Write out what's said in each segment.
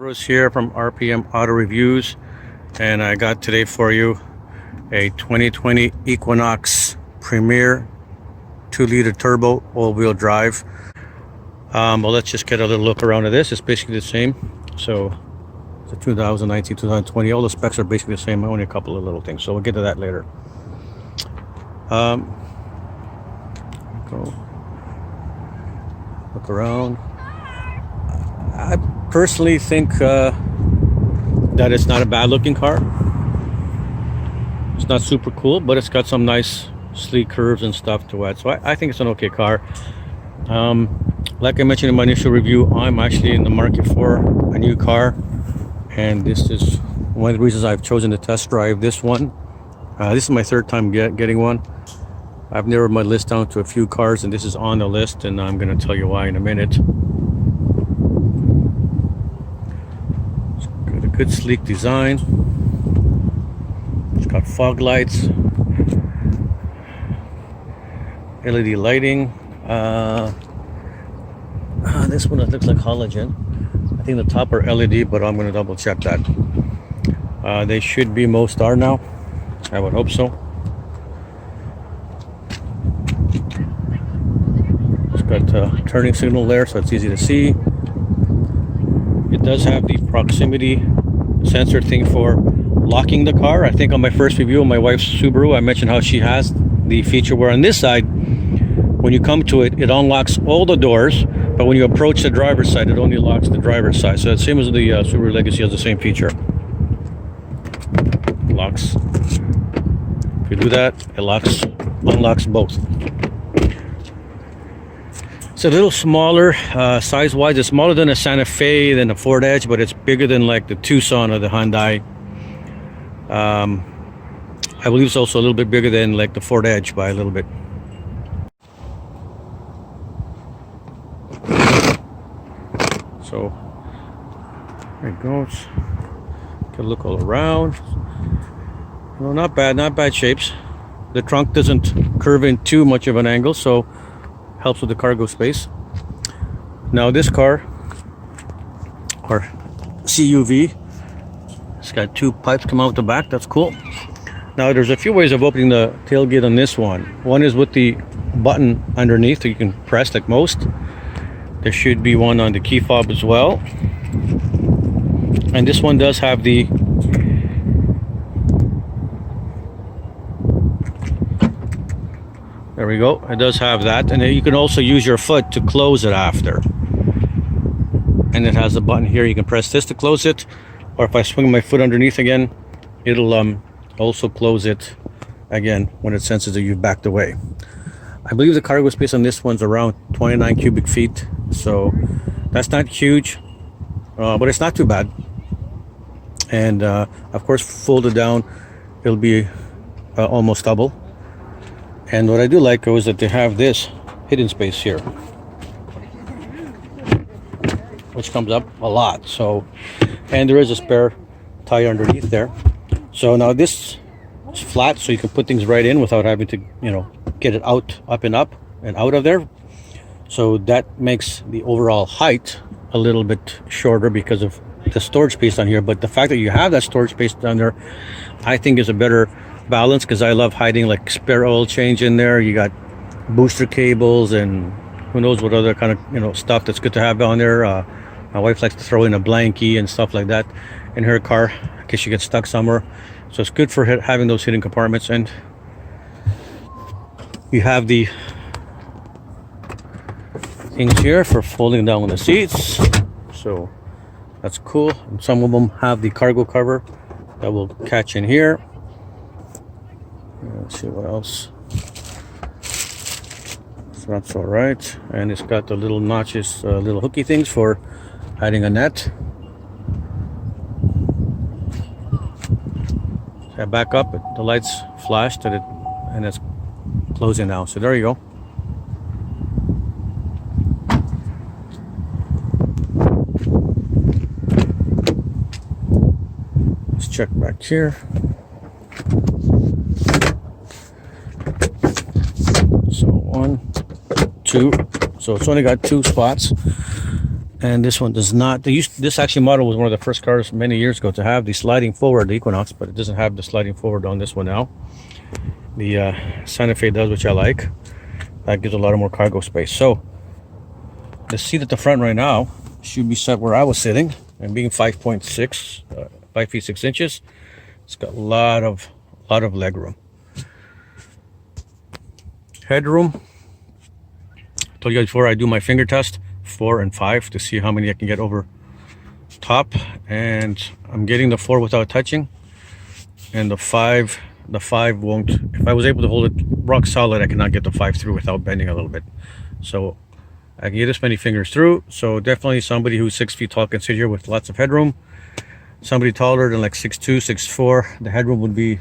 Bruce here from RPM Auto Reviews, and I got today for you a 2020 Equinox Premier 2-liter turbo all-wheel drive. Well, let's just get a little look around at this. It's basically the same. So it's a 2019, 2020. All the specs are basically the same, only a couple of little things. So we'll get to that later. Go look around. I personally think that it's not a bad looking car. It's not super cool, but it's got some nice sleek curves and stuff to it. So I think it's an okay car. Like I mentioned in my initial review, I'm actually in the market for a new car, and this is one of the reasons I've chosen to test drive this one. This is my third time getting one. I've narrowed my list down to a few cars, and this is on the list, and I'm going to tell you why in a minute. Good sleek design. It's got fog lights, LED lighting. This one looks like halogen. I think the top are LED, but I'm going to double check that. They should be, most are now. I would hope so. It's got a turning signal there, so it's easy to see. It does have the proximity sensor thing for locking the car. I think on my first review of my wife's Subaru, I mentioned how she has the feature where on this side, when you come to it, it unlocks all the doors, but when you approach the driver's side, it only locks the driver's side. So the same as the Subaru Legacy has the same feature. Locks. If you do that, it unlocks both. It's a little smaller size-wise. It's smaller than a Santa Fe, than a Ford Edge, but it's bigger than like the Tucson or the Hyundai. I believe it's also a little bit bigger than like the Ford Edge by a little bit. So there it goes. Get a look all around. No, not bad shapes. The trunk doesn't curve in too much of an angle, so helps with the cargo space. Now this car, or CUV, it's got two pipes come out the back. That's cool. Now there's a few ways of opening the tailgate on this one. One is with the button underneath that you can press like most. There should be one on the key fob as well. And this one does have the there we go. It does have that, and then you can also use your foot to close it after. And it has a button here. You can press this to close it, or if I swing my foot underneath again, it'll also close it again when it senses that you've backed away. I believe the cargo space on this one's around 29 cubic feet, so that's not huge, but it's not too bad. And of course, folded down, it'll be almost double. And what I do like is that they have this hidden space here, which comes up a lot. So, and there is a spare tire underneath there. So now this is flat, so you can put things right in without having to, get it out, up and out of there. So that makes the overall height a little bit shorter because of the storage space down here. But the fact that you have that storage space down there, I think is a better balance, because I love hiding like spare oil change in there. You got booster cables and who knows what other kind of stuff that's good to have down there. My wife likes to throw in a blankie and stuff like that in her car in case she gets stuck somewhere. So it's good for having those hidden compartments. And you have the things here for folding down the seats, so that's cool. And some of them have the cargo cover that will catch in here. Let's see what else. So that's all right. And it's got the little notches, little hooky things for hiding a net. So I back up, the lights flashed at it, and it's closing now. So there you go. Let's check back here. So 1, 2. So it's only got 2 spots. And this one does not. This actually model was one of the first cars many years ago to have the sliding forward, the Equinox, but it doesn't have the sliding forward on this one now. The Santa Fe does, which I like. That gives a lot of more cargo space. So the seat at the front right now should be set where I was sitting, and being 5.6, 5 feet 6 inches, it's got a lot of leg room. Headroom. I told you guys before I do my finger test, 4 and 5, to see how many I can get over top, and I'm getting the 4 without touching, and the 5 won't. If I was able to hold it rock solid, I cannot get the 5 through without bending a little bit. So I can get this many fingers through. So definitely somebody who's 6 feet tall can sit here with lots of headroom. Somebody taller than like 6'2", 6'4", the headroom would be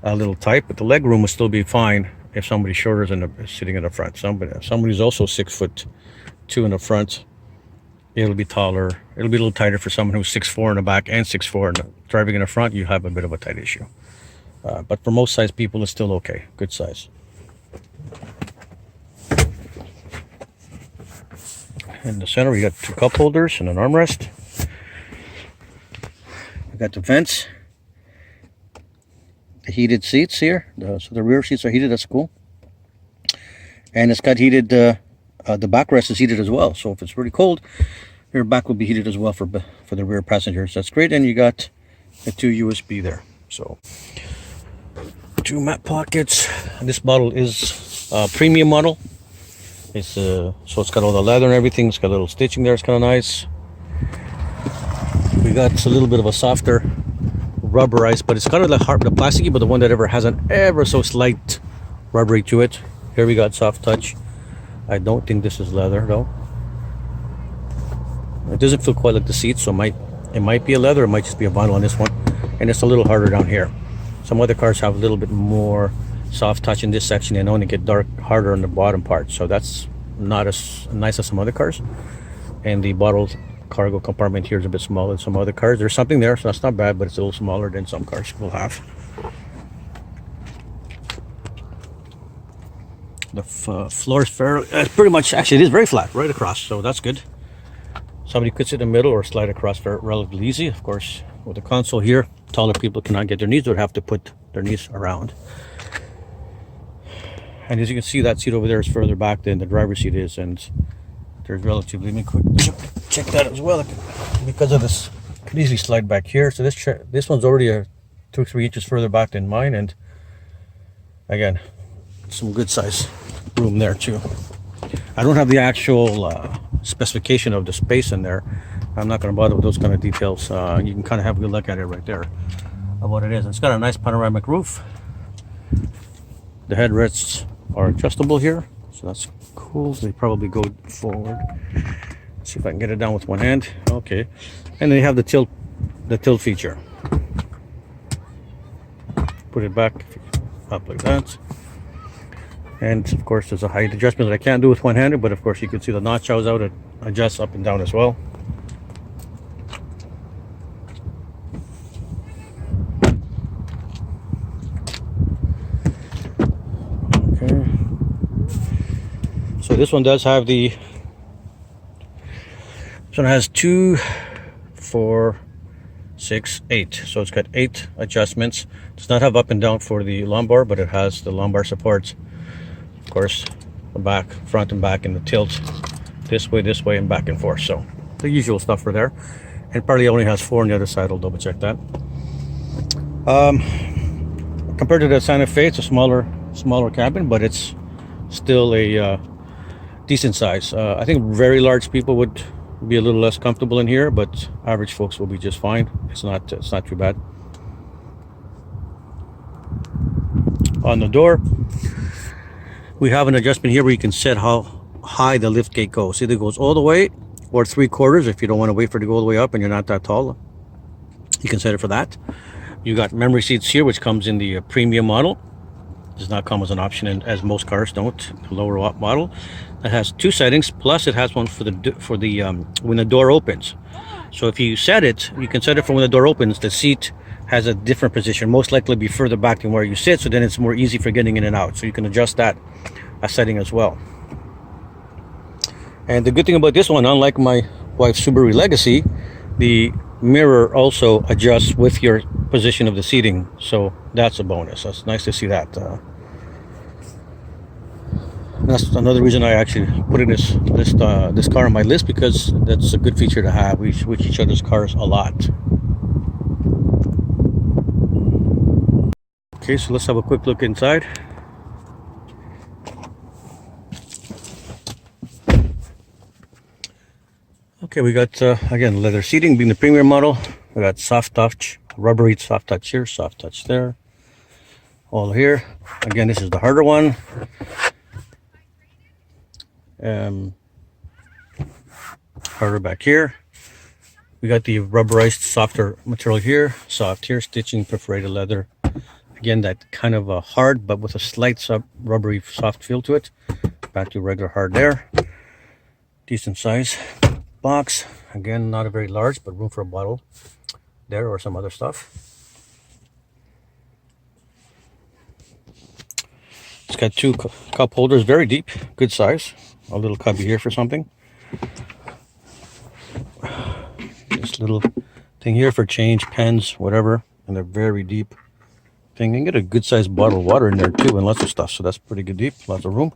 a little tight, but the leg room would still be fine if somebody shorter is sitting in the front. Somebody's also 6'2" in the front, it'll be taller. It'll be a little tighter for someone who's 6'4" in the back and 6'4" driving in the front. You have a bit of a tight issue. But for most size people, it's still okay. Good size. In the center, we got 2 cup holders and an armrest. We got the vents, the heated seats here. So the rear seats are heated. That's cool. And it's got heated. The backrest is heated as well. So if it's really cold, your back will be heated as well for the rear passengers. That's great. And you got the 2 USB there. So 2 mat pockets. This model is a premium model. It's so it's got all the leather and everything. It's got a little stitching there. It's kind of nice. We got a little bit of a softer rubberized, but it's kind of like hard, the plasticky, but the one that has an ever so slight rubbery to it. Here we got soft touch. I don't think this is leather though. It doesn't feel quite like the seat, so it might be a leather. It might just be a vinyl on this one, and it's a little harder down here. Some other cars have a little bit more soft touch in this section and only get harder on the bottom part, so that's not as nice as some other cars. And the bottled cargo compartment here is a bit smaller than some other cars. There's something there, so that's not bad, but it's a little smaller than some cars will have. The floor is fairly, pretty much, actually it is very flat right across, so that's good. Somebody could sit in the middle or slide across relatively easy. Of course, with the console here, taller people cannot get their knees, would have to put their knees around. And as you can see, that seat over there is further back than the driver's seat is, and there's relatively, let me quick check that as well, because of this, I can easily slide back here. So this one's already 2 or 3 inches further back than mine, and again, some good size room there too. I don't have the actual specification of the space in there. I'm not going to bother with those kind of details. You can kind of have a good look at it right there of what it is. It's got a nice panoramic roof. The headrests are adjustable here, so that's cool. So they probably go forward. Let's see if I can get it down with one hand. Okay, and then you have the tilt feature. Put it back up like that. And of course, there's a height adjustment that I can't do with one-handed, but of course you can see the notch I was out. It adjusts up and down as well. Okay. So this one does have this one has 2, 4, 6, 8. So it's got 8 adjustments. It does not have up and down for the lumbar, but it has the lumbar supports. Of course, the back, front and back, and the tilt this way, and back and forth. So the usual stuff for there. And probably only has 4 on the other side. I'll double check that. Compared to the Santa Fe, it's a smaller cabin, but it's still a decent size. I think very large people would be a little less comfortable in here, but average folks will be just fine. It's not too bad. On the door, we have an adjustment here where you can set how high the lift gate goes. Either goes all the way or 3/4 if you don't want to wait for it to go all the way up and you're not that tall. You can set it for that. You got memory seats here, which comes in the premium model. Does not come as an option, and as most cars don't, the lower model. It has 2 settings, plus it has one for the when the door opens. So if you set it, you can set it for when the door opens. The seat has a different position, most likely be further back than where you sit, so then it's more easy for getting in and out. So you can adjust that setting as well. And the good thing about this one, unlike my wife's Subaru Legacy, the mirror also adjusts with your position of the seating, so that's a bonus. That's nice to see that. That's another reason I actually put in this car on my list, because that's a good feature to have. We switch each other's cars a lot. Okay, so let's have a quick look inside. Okay, we got again, leather seating being the premium model. We got soft touch, rubbery soft touch here, soft touch there, all here. Again, this is the harder one. Harder back here. We got the rubberized softer material here, soft here, stitching, perforated leather. Again, that kind of a hard but with a slight rubbery soft feel to it. Back to regular hard there. Decent size box. Again, not a very large, but room for a bottle there or some other stuff. It's got two cup holders, very deep, good size. A little cubby here for something. This little thing here for change, pens, whatever, and a very deep thing. You can get a good sized bottle of water in there too, and lots of stuff, so that's pretty good deep, lots of room.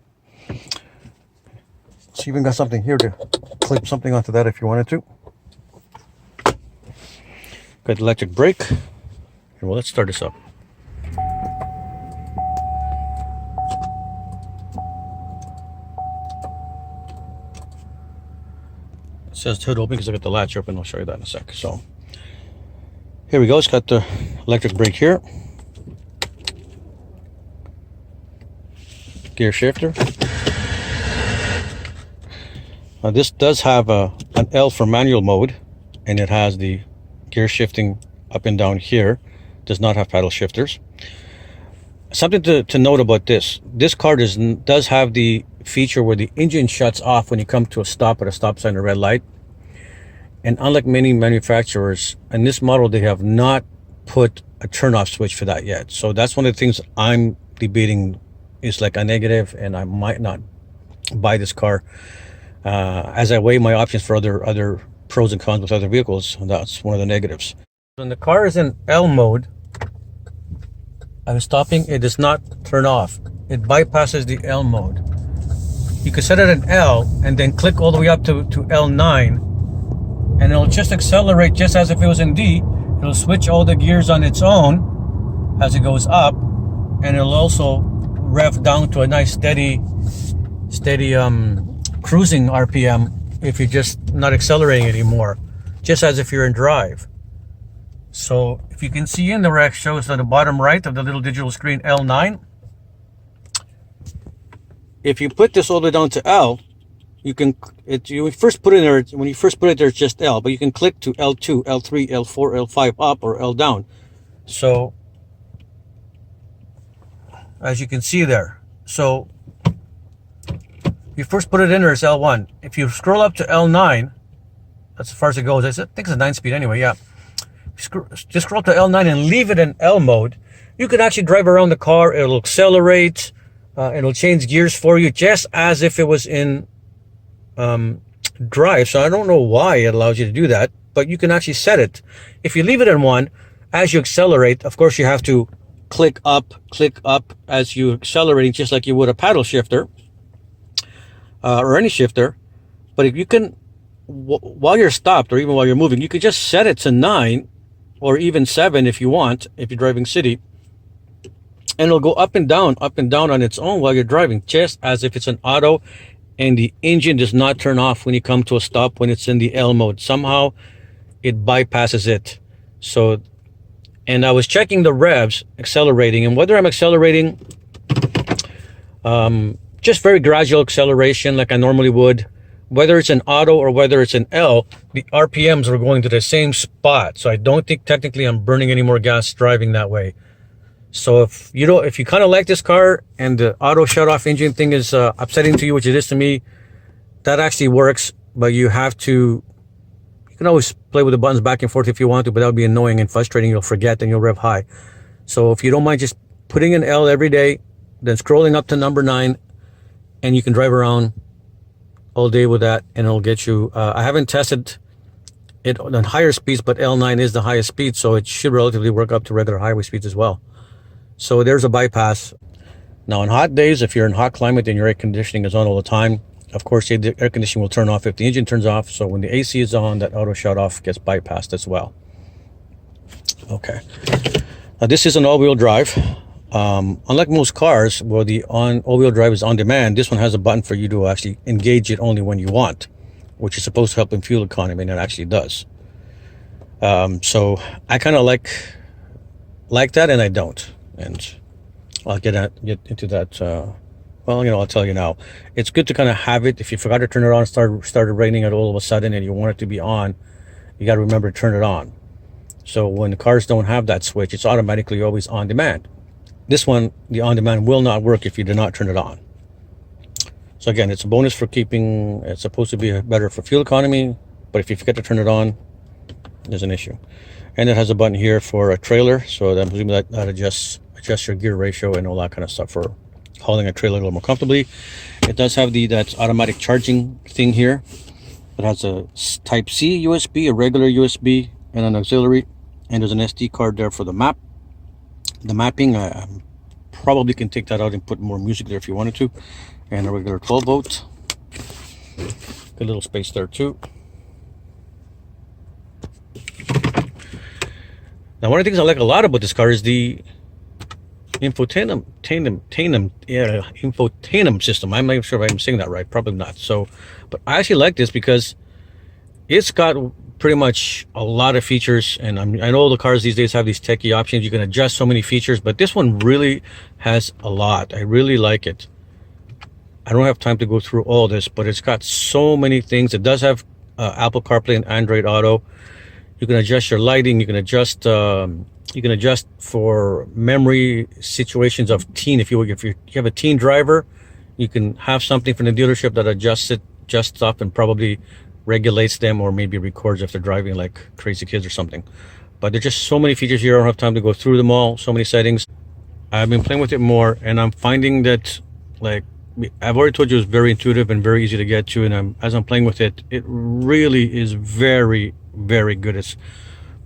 It's even got something here to clip something onto that if you wanted to. Got electric brake. Well, let's start this up. It says hood open because I got the latch open. I'll show you that in a sec. So here we go. It's got the electric brake here. Gear shifter. This does have an L for manual mode, and it has the gear shifting up and down here. Does not have paddle shifters. Something to note about this car does have the feature where the engine shuts off when you come to a stop at a stop sign or red light. And unlike many manufacturers, in this model they have not put a turn off switch for that yet. So that's one of the things I'm debating is like a negative, and I might not buy this car. As I weigh my options for other pros and cons with other vehicles, that's one of the negatives. When the car is in L mode, I'm stopping, it does not turn off. It bypasses the L mode. You can set it in L and then click all the way up to L9, and it'll just accelerate just as if it was in D. It'll switch all the gears on its own as it goes up, and it'll also rev down to a nice steady cruising RPM if you're just not accelerating anymore, just as if you're in drive. So if you can see in the rec shows on the bottom right of the little digital screen L9. If you put this all the way down to L, you first put it there, when you first put it there it's just L, but you can click to L2, L3, L4, L5 up or L down. So as you can see there, so you first put it in there as L1. If you scroll up to L9, that's as far as it goes. I think it's a 9-speed anyway, yeah. Just scroll to L9 and leave it in L mode. You can actually drive around the car. It'll accelerate. It'll change gears for you just as if it was in drive. So I don't know why it allows you to do that, but you can actually set it. If you leave it in 1, as you accelerate, of course you have to click up as you accelerating, just like you would a paddle shifter. Or any shifter. But if you can, while you're stopped or even while you're moving, you could just set it to 9 or even 7 if you want, if you're driving city, and it'll go up and down on its own while you're driving, just as if it's an auto, and the engine does not turn off when you come to a stop when it's in the L mode. Somehow it bypasses it. So, and I was checking the revs accelerating, and whether I'm accelerating just very gradual acceleration like I normally would, whether it's an auto or whether it's an L, the RPMs are going to the same spot. So I don't think technically I'm burning any more gas driving that way. So if you kind of like this car and the auto shut off engine thing is upsetting to you, which it is to me, that actually works. But you can always play with the buttons back and forth if you want to, but that would be annoying and frustrating. You'll forget and you'll rev high. So if you don't mind just putting an L every day, then scrolling up to number 9, and you can drive around all day with that, and it'll get you. I haven't tested it on higher speeds, but L9 is the highest speed, so it should relatively work up to regular highway speeds as well. So there's a bypass. Now on hot days, if you're in hot climate and your air conditioning is on all the time, of course the air conditioning will turn off if the engine turns off. So when the AC is on, that auto shut off gets bypassed as well. Okay. Now this is an all-wheel drive. Unlike most cars where the all-wheel drive is on demand, this one has a button for you to actually engage it only when you want, which is supposed to help in fuel economy, and it actually does. So I kind of like that, and I don't, and I'll get into that. Well, I'll tell you now. It's good to kind of have it. If you forgot to turn it on, started raining it all of a sudden, and you want it to be on, you got to remember to turn it on. So when the cars don't have that switch, it's automatically always on demand. This one, the on demand, will not work if you do not turn it on. So again, it's a bonus for keeping. It's supposed to be better for fuel economy, but if you forget to turn it on, there's an issue. And it has a button here for a trailer, so that adjusts your gear ratio and all that kind of stuff for hauling a trailer a little more comfortably. It does have that automatic charging thing here. It has a Type C USB, a regular USB, and an auxiliary, and there's an SD card there for the mapping. Probably can take that out and put more music there if you wanted to, and a regular 12 volt. Good little space there too. Now one of the things I like a lot about this car is the infotainment system. I'm not even sure if I'm saying that right, probably not. So, but I actually like this because it's got pretty much a lot of features, and I know the cars these days have these techie options. You can adjust so many features, but this one really has a lot. I really like it. I don't have time to go through all this, but it's got so many things. It does have Apple CarPlay and Android Auto. You can adjust your lighting. You can adjust for memory situations of teen. If you have a teen driver, you can have something from the dealership that adjusts up and probably regulates them, or maybe records if they're driving like crazy kids or something. But there's just so many features here. I don't have time to go through them all. So many settings. I've been playing with it more, and I'm finding that, like I've already told you, it's very intuitive and very easy to get to. And as I'm playing with it, it really is very, very good. It's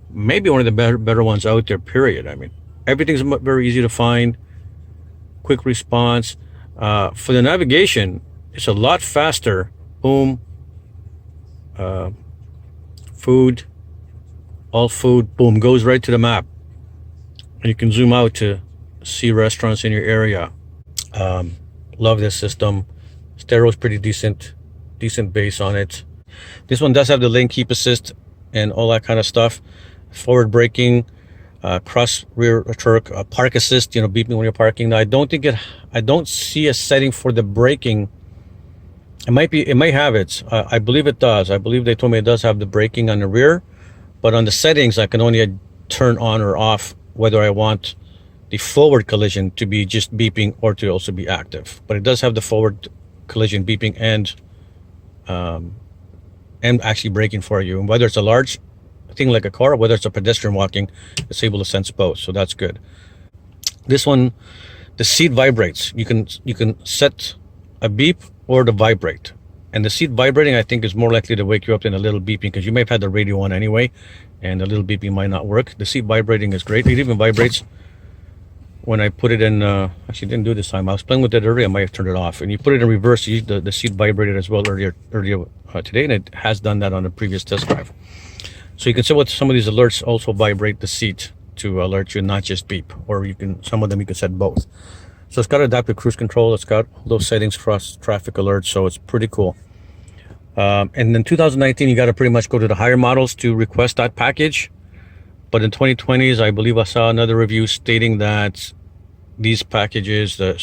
maybe one of the better ones out there, period. I mean, everything's very easy to find, quick response. For the navigation, it's a lot faster. Boom. Food, all food, boom, goes right to the map. And you can zoom out to see restaurants in your area. Love this system. Stereo's pretty decent bass on it. This one does have the lane keep assist and all that kind of stuff. Forward braking, cross rear torque, park assist, beeping when you're parking. Now I don't see a setting for the braking. It might have it. I believe it does. I believe they told me it does have the braking on the rear, but on the settings I can only turn on or off whether I want the forward collision to be just beeping or to also be active. But it does have the forward collision beeping and actually braking for you. And whether it's a large thing like a car or whether it's a pedestrian walking, it's able to sense both. So that's good. This one, the seat vibrates. You can set a beep or to vibrate, and the seat vibrating I think is more likely to wake you up than a little beeping, because you may have had the radio on anyway and a little beeping might not work. The seat vibrating is great. It even vibrates when I put it in. Actually didn't do it this time. I was playing with it earlier. I might have turned it off, and you put it in reverse, the seat vibrated as well earlier today, and it has done that on the previous test drive. So you can see what some of these alerts also vibrate the seat to alert you, not just beep, or some of them you can set both. So it's got adaptive cruise control. It's got those settings for traffic alerts. So it's pretty cool. And in 2019, you got to pretty much go to the higher models to request that package. But in 2020s, I believe I saw another review stating that these packages, the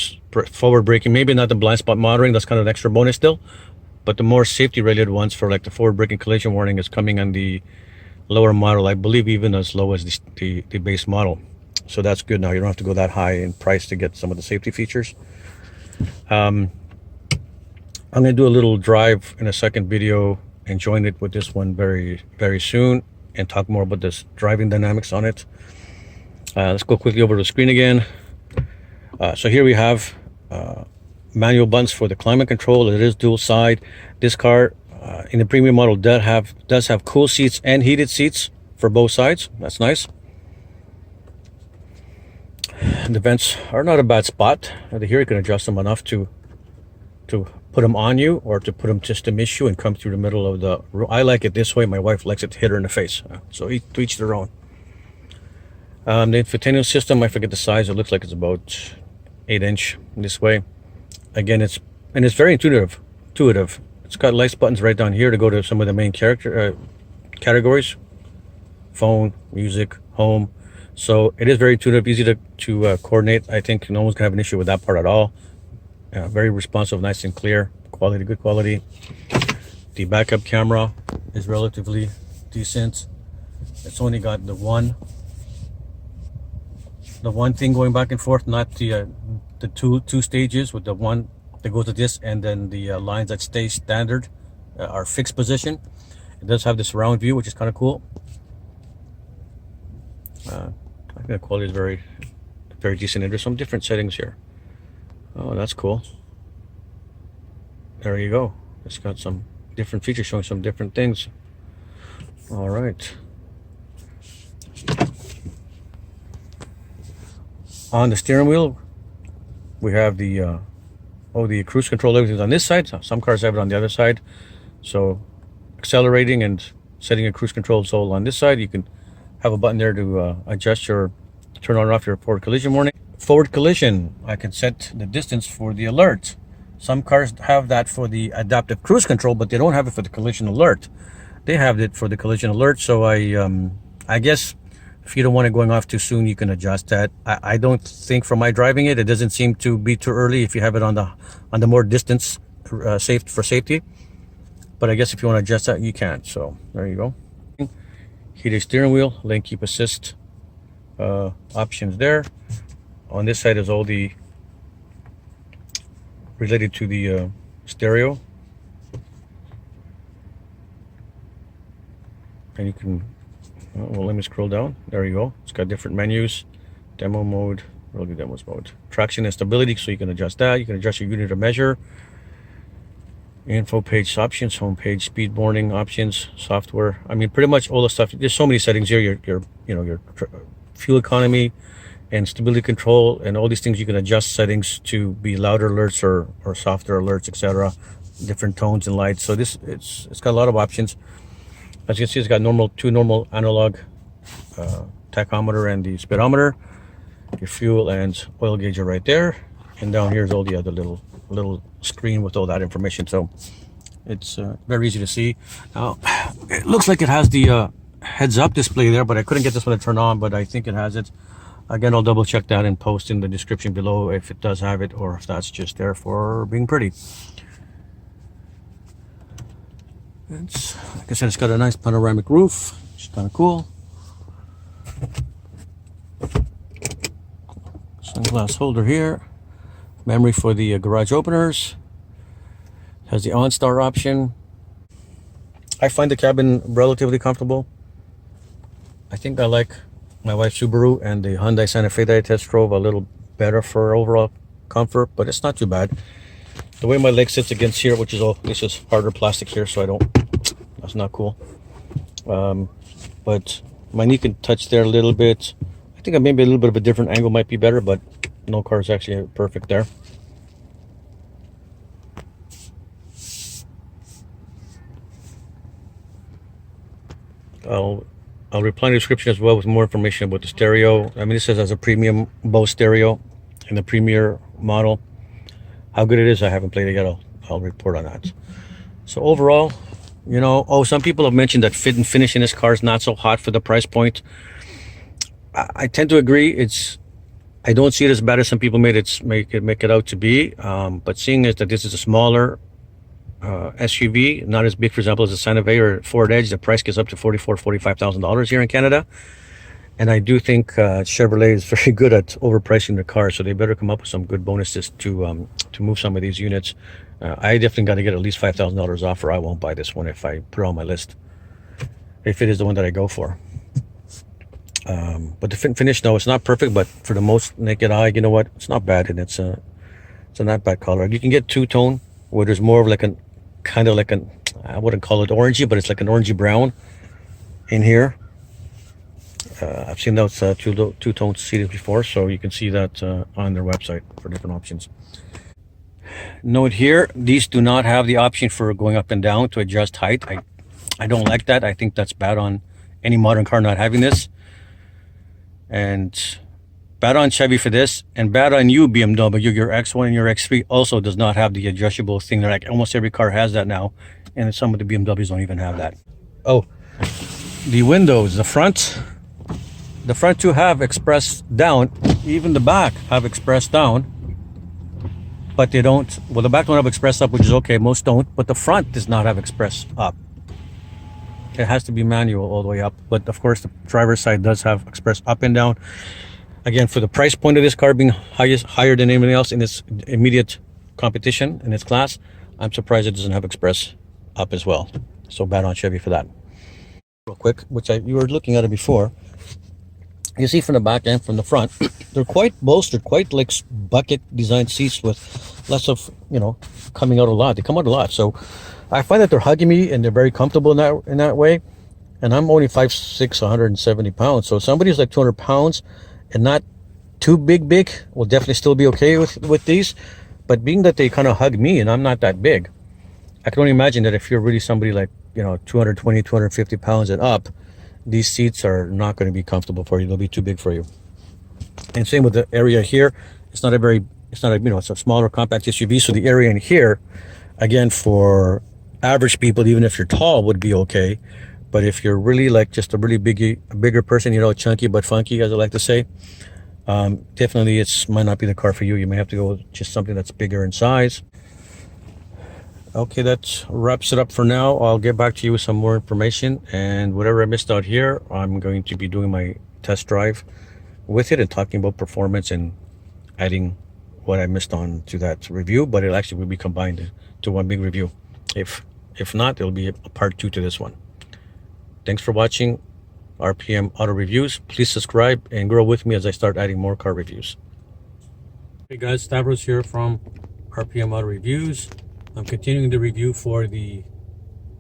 forward braking, maybe not the blind spot monitoring, that's kind of an extra bonus still, but the more safety related ones for like the forward braking collision warning is coming on the lower model. I believe even as low as the base model. So that's good. Now you don't have to go that high in price to get some of the safety features. I'm going to do a little drive in a second video and join it with this one very, very soon and talk more about this driving dynamics on it. Let's go quickly over to the screen again. So here we have manual buttons for the climate control. It is dual side. This car in the premium model does have cool seats and heated seats for both sides. That's nice. The vents are not a bad spot. Here you can adjust them enough to put them on you, or to put them just to miss you and come through the middle of the room. I like it this way. My wife likes it to hit her in the face. So to each their own. The infotainment system, I forget the size. It looks like it's about 8-inch this way. Again, it's very intuitive. It's got lights buttons right down here to go to some of the main categories: phone, music, home. So it is very intuitive, easy to coordinate. I think no one's gonna have an issue with that part at all. Very responsive, nice and clear, quality, good quality. The backup camera is relatively decent. It's only got the one thing going back and forth, not the two stages, with the one that goes to this, and then the lines that stay standard are fixed position. It does have the surround view, which is kind of cool. I think the quality is very, very decent. And there's some different settings here. Oh, that's cool. There you go. It's got some different features showing some different things. All right. On the steering wheel, we have the the cruise control. Everything's on this side. Some cars have it on the other side. So accelerating and setting a cruise control is all on this side. You can have a button there to adjust your, turn on or off your forward collision warning. Forward collision, I can set the distance for the alert. Some cars have that for the adaptive cruise control, but they don't have it for the collision alert. They have it for the collision alert. So I guess if you don't want it going off too soon, you can adjust that. I don't think, from my driving it doesn't seem to be too early if you have it on the more distance for safety. But I guess if you want to adjust that, you can. So there you go. Heated steering wheel, lane keep assist options there. On this side is all the related to the stereo, and you can well, let me scroll down. There you go. It's got different menus: demo mode, early demos mode, traction and stability, so you can adjust that. You can adjust your unit of measure, info page options, home page, speed warning options, software. I mean, pretty much all the stuff. There's so many settings here. Your fuel economy and stability control, and all these things. You can adjust settings to be louder alerts or softer alerts, etc. Different tones and lights. So it's got a lot of options. As you can see, it's got two normal analog tachometer and the speedometer. Your fuel and oil gauge are right there, and down here is all the other little screen with all that information. So it's very easy to see. Now it looks like it has the heads up display there, but I couldn't get this one to turn on, but I think it has it. Again, I'll double check that and post in the description below if it does have it, or if that's just there for being pretty. It's, like I said, it's got a nice panoramic roof, which is kind of cool. Sunglass holder here. Memory for the garage openers. Has the OnStar option. I find the cabin relatively comfortable. I think I like my wife's Subaru and the Hyundai Santa Fe that I test drove a little better for overall comfort, but it's not too bad. The way my leg sits against here, which is this is harder plastic here, so that's not cool. But my knee can touch there a little bit. I think maybe a little bit of a different angle might be better, but no car is actually perfect there. I'll reply in the description as well with more information about the stereo. I mean, this says as a premium Bose stereo in the Premier model. How good it is, I haven't played it yet. I'll report on that. So overall, some people have mentioned that fit and finish in this car is not so hot for the price point. I tend to agree. I don't see it as bad as some people make it out to be. But seeing as that this is a smaller SUV, not as big, for example, as a Santa Fe or Ford Edge, the price gets up to $45,000 here in Canada. And I do think Chevrolet is very good at overpricing their cars, so they better come up with some good bonuses to move some of these units. I definitely got to get at least $5,000 off, or I won't buy this one if I put it on my list, if it is the one that I go for. But the fit and finish, no, it's not perfect, but for the most naked eye, you know what, it's not bad, and it's It's not bad color. You can get two-tone where there's more of like an kind of like an, I wouldn't call it orangey, but it's like an orangey brown in here. I've seen those two-tone seating before, so you can see that on their website for different options. Note here, these do not have the option for going up and down to adjust height. I don't like that. I think that's bad on any modern car not having this, and bad on Chevy for this, and bad on you BMW. Your X1 and your X3 also does not have the adjustable thing. They're like almost every car has that now, and some of the BMWs don't even have that. Oh, the windows, the front two have express down. Even the back have express down, but they don't. Well, the back don't have express up, which is okay. Most don't, but the front does not have express up. It has to be manual all the way up, but of course the driver's side does have express up and down. Again, for the price point of this car being higher than anything else in its immediate competition in its class, I'm surprised it doesn't have express up as well. So bad on Chevy for that. Real quick, which you were looking at it before. You see from the back and from the front, they're quite bolstered, quite like bucket design seats with lots of, you know, coming out a lot. They come out a lot. So I find that they're hugging me and they're very comfortable in that way. And I'm only 5'6", 170 pounds. So somebody's like 200 pounds and not too big will definitely still be okay with these. But being that they kind of hug me and I'm not that big, I can only imagine that if you're really somebody like, you know, 220, 250 pounds and up, these seats are not going to be comfortable for you. They'll be too big for you. And same with the area here. It's not a, you know, it's a smaller compact SUV. So the area in here, again, for average people, even if you're tall, would be okay. But if you're really like just a really bigger person, you know, chunky but funky, as I like to say, definitely might not be the car for you. You may have to go with just something that's bigger in size. Okay, that wraps it up for now. I'll get back to you with some more information, and whatever I missed out here, I'm going to be doing my test drive with it and talking about performance and adding what I missed on to that review, but it actually will be combined to one big review. If not, it'll be a part 2 to this one. Thanks for watching RPM Auto Reviews. Please subscribe and grow with me as I start adding more car reviews. Hey guys, Stavros here from RPM Auto Reviews. I'm continuing the review for the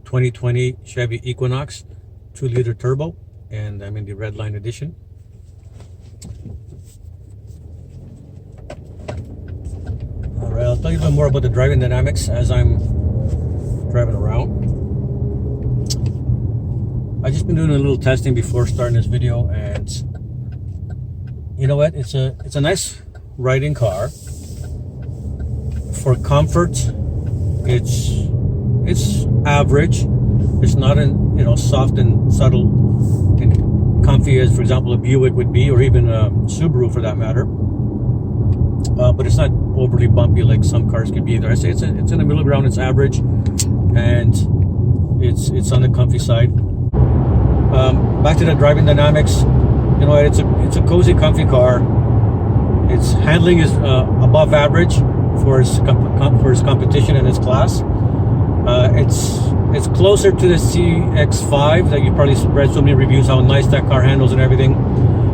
2020 Chevy Equinox 2-liter turbo, and I'm in the red line edition. All right, I'll tell you a bit more about the driving dynamics as I'm driving around. I've just been doing a little testing before starting this video, and you know what? It's a nice riding car. For comfort, it's average. It's not soft and subtle and comfy as, for example, a Buick would be, or even a Subaru for that matter. But it's not overly bumpy like some cars could be either. I say it's in the middle ground. It's average, and it's on the comfy side. Back to the driving dynamics. You know, it's a cozy, comfy car. Its handling is above average for its competition in its class. It's closer to the CX-5 that you probably read so many reviews how nice that car handles and everything.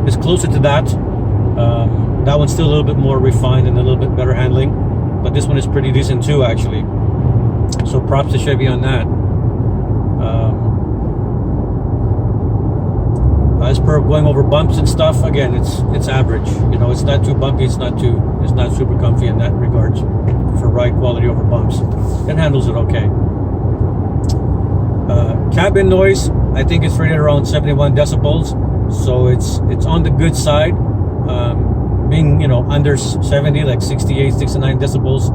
It's closer to that. That one's still a little bit more refined and a little bit better handling, but this one is pretty decent too, actually. So props to Chevy on that. As per going over bumps and stuff, again, it's average. You know, it's not too bumpy, it's not super comfy in that regards for ride quality over bumps. It handles it okay. Cabin noise, I think it's rated around 71 decibels, so it's on the good side. Being, you know, under 70, like 68, 69 decibels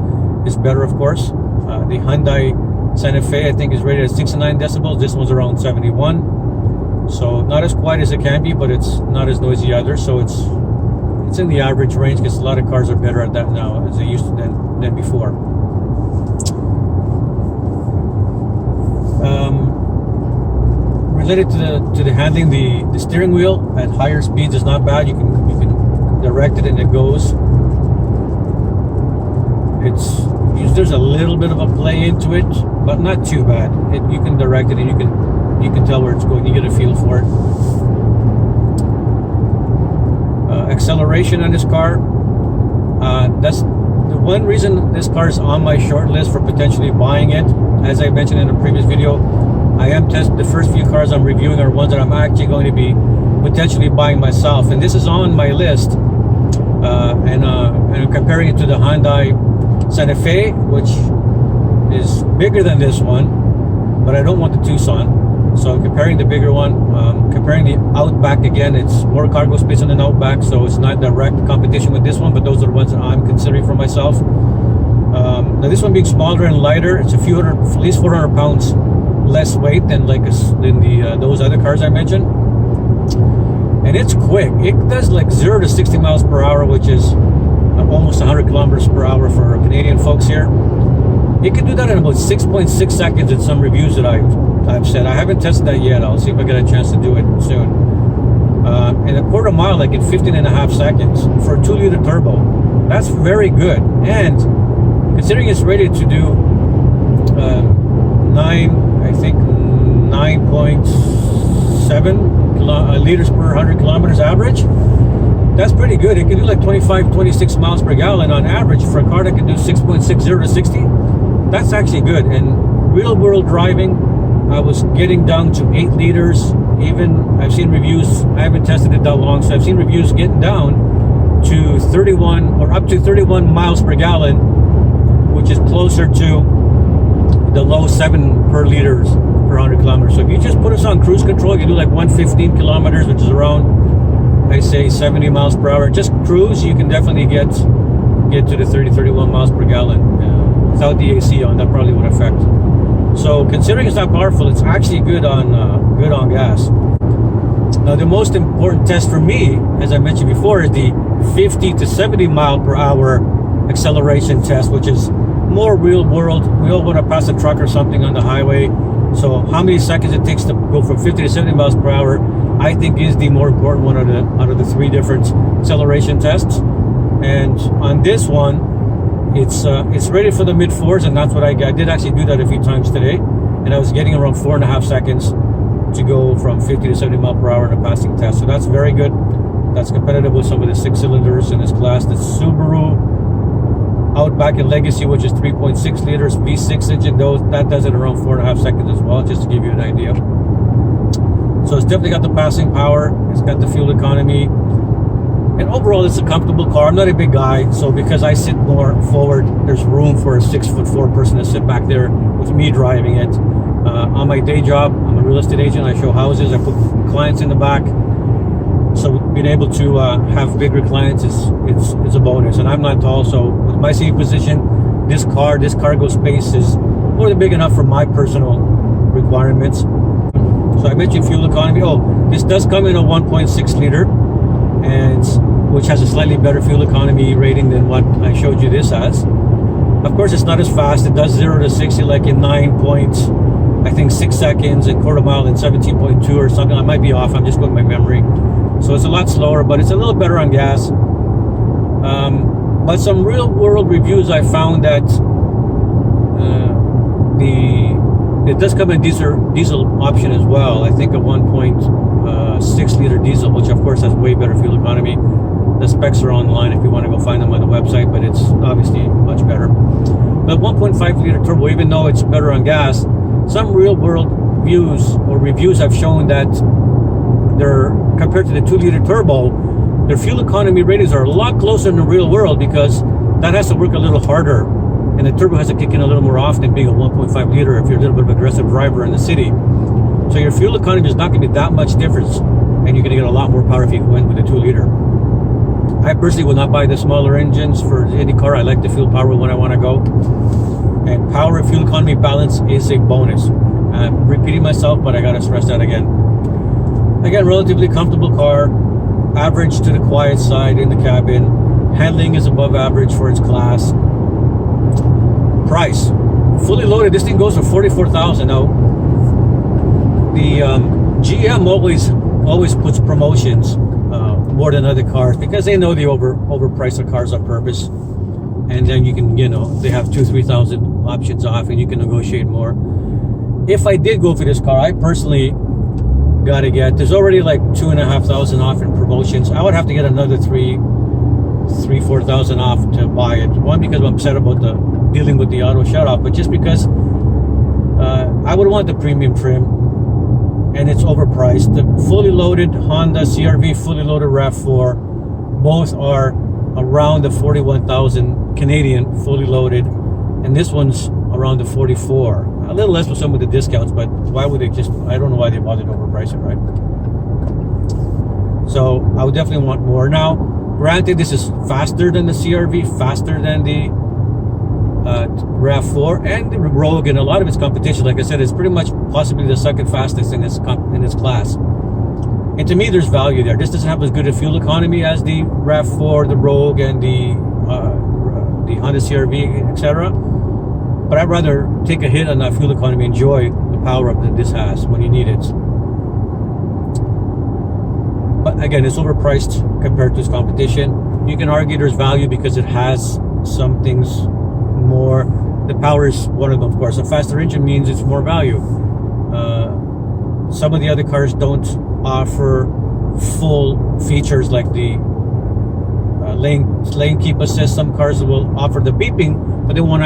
is better, of course. The Hyundai Santa Fe, I think, is rated at 69 decibels. This one's around 71. So not as quiet as it can be, but it's not as noisy either. So it's in the average range, because a lot of cars are better at that now as they used to than before. Related to the handling, the steering wheel at higher speeds is not bad. You can direct it and it goes. There's a little bit of a play into it, but not too bad. You can direct it and you can tell where it's going. You get a feel for it. Acceleration on this car, that's the one reason this car is on my short list for potentially buying it, as I mentioned in a previous video, I am testing the first few cars I'm reviewing are ones that I'm actually going to be potentially buying myself, and this is on my list. And I'm comparing it to the Hyundai Santa Fe, which is bigger than this one, but I don't want the Tucson. So I'm comparing the bigger one, comparing the Outback again. It's more cargo space than an Outback, so it's not direct competition with this one, but those are the ones that I'm considering for myself. Now this one being smaller and lighter, it's at least 400 pounds less weight than those other cars I mentioned. And it's quick. It does like 0 to 60 miles per hour, which is almost 100 kilometers per hour for Canadian folks here. It can do that in about 6.6 seconds in some reviews that I've said. I haven't tested that yet. I'll see if I get a chance to do it soon. And a quarter mile, like in 15.5 seconds for a 2-liter turbo. That's very good. And considering it's rated to do 9.7 liters per 100 kilometers average, that's pretty good. It can do like 26 miles per gallon on average for a car that can do 6.60 to 60. That's actually good. And real world driving, I was getting down to 8 liters. Even I've seen reviews, I haven't tested it that long, so I've seen reviews getting down to 31 or up to 31 miles per gallon, which is closer to the low 7 per liters per 100 kilometers. So if you just put us on cruise control, you do like 115 kilometers, which is around, I say, 70 miles per hour. Just cruise, you can definitely get to the 31 miles per gallon without the AC on. That probably would affect. So considering it's not powerful, it's actually good on gas. Now the most important test for me, as I mentioned before, is the 50 to 70 mile per hour acceleration test, which is more real world. We all want to pass a truck or something on the highway. So how many seconds it takes to go from 50 to 70 miles per hour, I think is the more important one out of the 3 different acceleration tests. And on this one, it's rated for the mid 4s, and that's what I did actually do that a few times today, and I was getting around 4.5 seconds to go from 50 to 70 miles per hour in a passing test. So that's very good. That's competitive with some of the 6 cylinders in this class. The Subaru Outback and Legacy, which is 3.6 liters V6 engine, that does it around 4.5 seconds as well, just to give you an idea. So it's definitely got the passing power, it's got the fuel economy, and overall it's a comfortable car. I'm not a big guy, so because I sit more forward, there's room for a 6'4" person to sit back there with me driving it. On my day job, I'm a real estate agent. I show houses, I put clients in the back. So being able to have bigger clients is a bonus. And I'm not tall, so with my seating position, this cargo space is more than big enough for my personal requirements. So I mentioned fuel economy. Oh, this does come in a 1.6 liter, and which has a slightly better fuel economy rating than what I showed you this as. Of course, it's not as fast. It does 0 to 60 like in 9.6 seconds, and quarter mile in 17.2 or something. I might be off. I'm just going by memory. So it's a lot slower, but it's a little better on gas. But some real world reviews, I found that it does come in a diesel option as well. I think a 1.6 liter diesel, which of course has way better fuel economy. The specs are online if you want to go find them on the website, but it's obviously much better. But 1.5 liter turbo, even though it's better on gas, some real world reviews have shown that they're, compared to the 2-liter turbo, their fuel economy ratings are a lot closer in the real world, because that has to work a little harder, and the turbo has to kick in a little more often, being a 1.5 liter if you're a little bit of an aggressive driver in the city. So your fuel economy is not going to be that much difference, and you're going to get a lot more power if you went with a 2-liter. I personally will not buy the smaller engines for any car. I like the fuel power when I want to go, and power and fuel economy balance is a bonus. I'm repeating myself, but I got to stress that again. Again, relatively comfortable car, average to the quiet side in the cabin. Handling is above average for its class. Price, fully loaded, this thing goes for $44,000. Now, the GM always puts promotions more than other cars, because they know they overprice the cars on purpose, and then you can, they have 2,000-3,000 options off, and you can negotiate more. If I did go for this car, I personally gotta get, there's already like 2,500 off in promotions. I would have to get another 3,000 3,000-4,000 off to buy it. One, because I'm upset about the dealing with the auto shut off, but just because I would want the premium trim, and it's overpriced. The fully loaded Honda CR-V fully loaded RAV4, both are around the 41,000 Canadian fully loaded, and this one's around the 44. A little less with some of the discounts, but why would they just, I don't know why they bothered to overprice it, right? So I would definitely want more. Now, granted, this is faster than the CR-V, faster than the RAV4 and the Rogue, and a lot of its competition. Like I said, it's pretty much possibly the second fastest in its class. And to me, there's value there. This doesn't have as good a fuel economy as the RAV4, the Rogue, and the Honda CR-V, etc. But I'd rather take a hit on that fuel economy, enjoy the power up that this has when you need it. But again, it's overpriced compared to its competition. You can argue there's value because it has some things more. The power is one of them, of course. A faster engine means it's more value. Some of the other cars don't offer full features like the lane keep assist. Some cars will offer the beeping, but they won't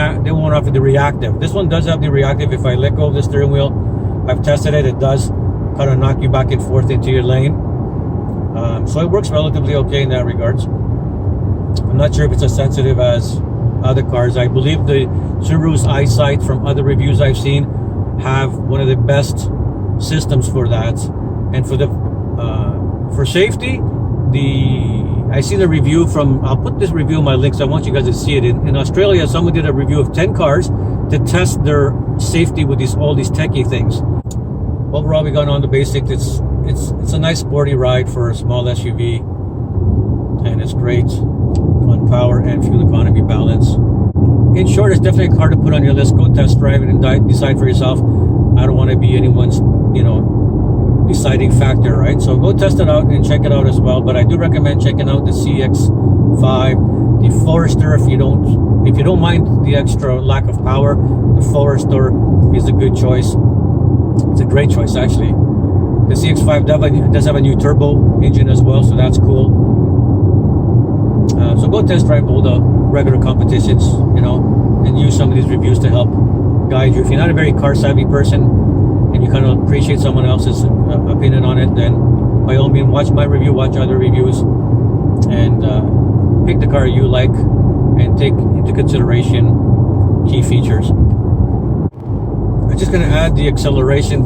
offer the reactive. This one does have the reactive. If I let go of the steering wheel, I've tested it. It does kind of knock you back and forth into your lane. So it works relatively okay in that regards. I'm not sure if it's as sensitive as other cars. I believe the Subaru's EyeSight, from other reviews I've seen, have one of the best systems for that. And for the for safety, I see the review from, I'll put this review in my links. I want you guys to see it. In Australia, someone did a review of 10 cars to test their safety with all these techie things. Overall, we got on the basics. It's a nice sporty ride for a small SUV, and it's great on power and fuel economy balance. In short, it's definitely a car to put on your list. Go test drive it and decide for yourself. I don't want to be anyone's, deciding factor, right? So go test it out and check it out as well. But I do recommend checking out the CX-5, the Forester. If you don't mind the extra lack of power, the Forester is a good choice. It's a great choice, actually. The CX-5 does have a new turbo engine as well, so that's cool. So go test drive all the regular competitions, and use some of these reviews to help guide you. If you're not a very car savvy person and you kind of appreciate someone else's opinion on it, then by all means watch my review, watch other reviews, and pick the car you like and take into consideration key features. I'm just going to add the acceleration.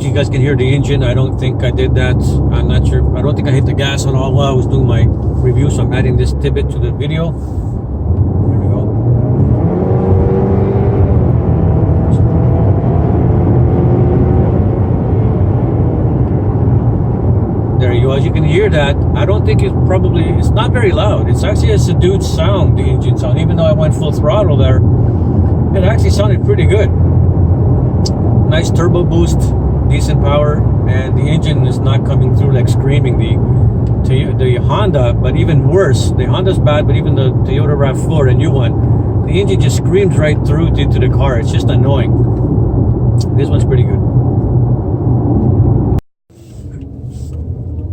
You guys can hear the engine. I don't think I did that. I'm not sure. I don't think I hit the gas at all while I was doing my review, so I'm adding this tidbit to the video. There we go. There you go. As you can hear that, I don't think it's not very loud. It's actually a subdued sound, the engine sound. Even though I went full throttle there, it actually sounded pretty good. Nice turbo boost, decent power, and the engine is not coming through like screaming. The Honda, but even worse, the Honda's bad, but even the Toyota RAV4, the new one, the engine just screams right through to the car. It's just annoying. This one's pretty good.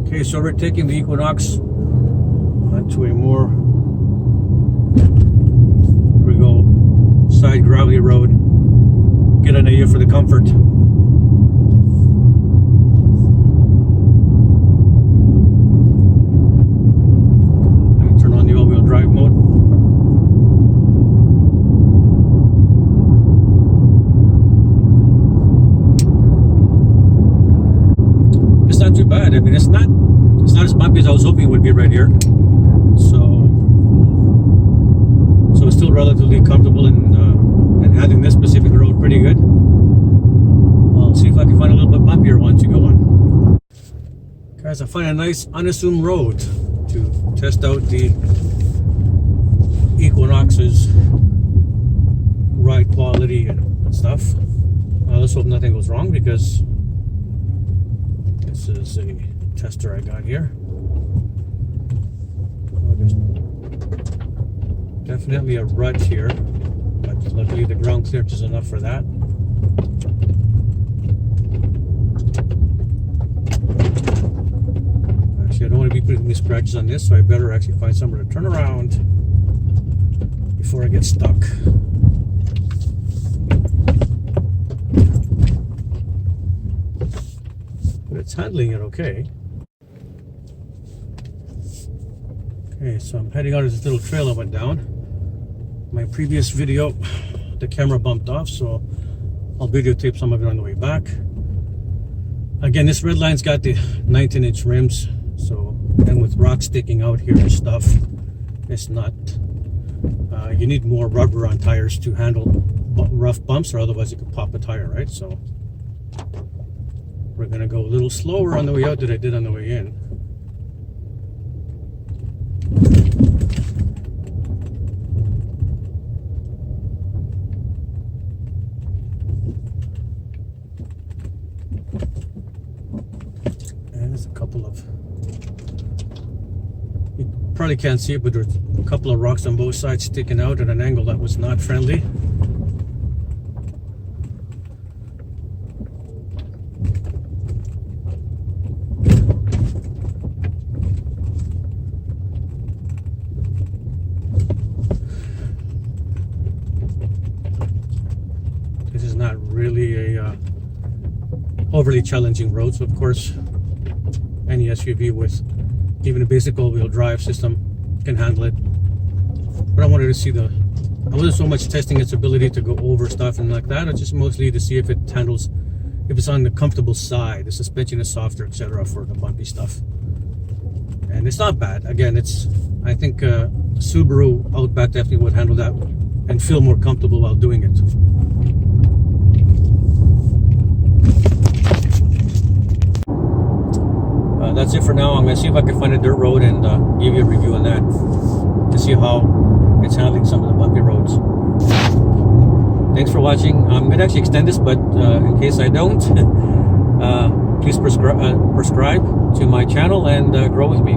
Okay, so we're taking the Equinox onto a more, here we go, side gravelly road. Get an idea for the comfort. Turn on the all-wheel drive mode. It's not too bad. I mean, it's not as bumpy as I was hoping it would be right here. So it's still relatively comfortable and having this specific road pretty good. I'll see if I can find a little bit bumpier one to go on. Guys, I find a nice unassuming road to test out the Equinox's ride quality and stuff. Let's hope nothing goes wrong, because this is a tester I got here. There's definitely a rut here, but luckily the ground clearance is enough for that. Actually, I don't want to be putting any scratches on this, so I better actually find somewhere to turn around before I get stuck. But it's handling it okay. Okay, so I'm heading out of this little trail I went down. My previous video, the camera bumped off, so I'll videotape some of it on the way back. Again, this red line's got the 19-inch rims, so, and with rocks sticking out here and stuff, it's not, you need more rubber on tires to handle rough bumps, or otherwise you could pop a tire, right? So we're gonna go a little slower on the way out than I did on the way in. And there's a couple of, you probably can't see it, but there's a couple of rocks on both sides sticking out at an angle that was not friendly. This is not really a overly challenging road, so of course any SUV with even a basic all-wheel drive system can handle it. But I wanted to see I wasn't so much testing its ability to go over stuff and like that, it's just mostly to see if it handles, if it's on the comfortable side, the suspension is softer, etc., for the bumpy stuff. And it's not bad. Again, I think Subaru Outback definitely would handle that and feel more comfortable while doing it. That's it for now. I'm going to see if I can find a dirt road and give you a review on that to see how it's handling some of the bumpy roads. Thanks for watching. I'm going to actually extend this, but in case I don't, please prescribe to my channel and grow with me.